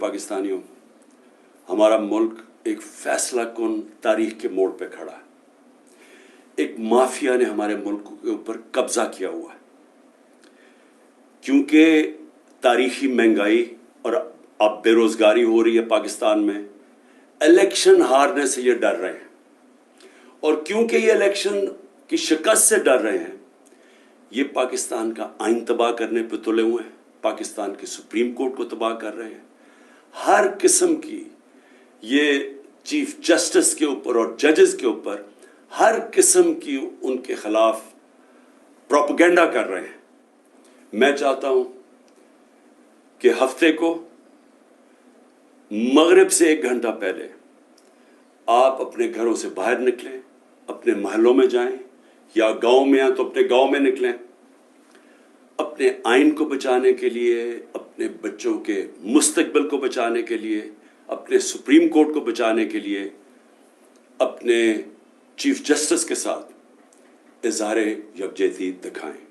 पाकिस्तानियों, हमारा मुल्क एक फैसला कुन तारीख के मोड़ पे खड़ा है। एक माफिया ने हमारे मुल्क के ऊपर कब्जा किया हुआ है, क्योंकि तारीखी महंगाई और अब बेरोजगारी हो रही है पाकिस्तान में। इलेक्शन हारने से ये डर रहे हैं, और क्योंकि ये इलेक्शन की शिकस्त से डर रहे हैं, ये पाकिस्तान का आइन तबाह करने पे तुले हुए हैं, पाकिस्तान की सुप्रीम कोर्ट को तबाह कर रहे हैं। हर किस्म की ये चीफ जस्टिस के ऊपर और जजेस के ऊपर हर किस्म की उनके खिलाफ प्रोपेगेंडा कर रहे हैं। मैं चाहता हूं कि हफ्ते को मगरिब से 1 घंटा पहले आप अपने घरों से बाहर निकलें, अपने महलों में जाएं, या गांव में हैं तो अपने गांव में निकलें। अपने आइन को बचाने के लिए, अपने बच्चों के मुस्तकबिल को बचाने के लिए, अपने सुप्रीम कोर्ट को बचाने के लिए अपने चीफ जस्टिस के साथ इज़हार यकजहती दिखाएं।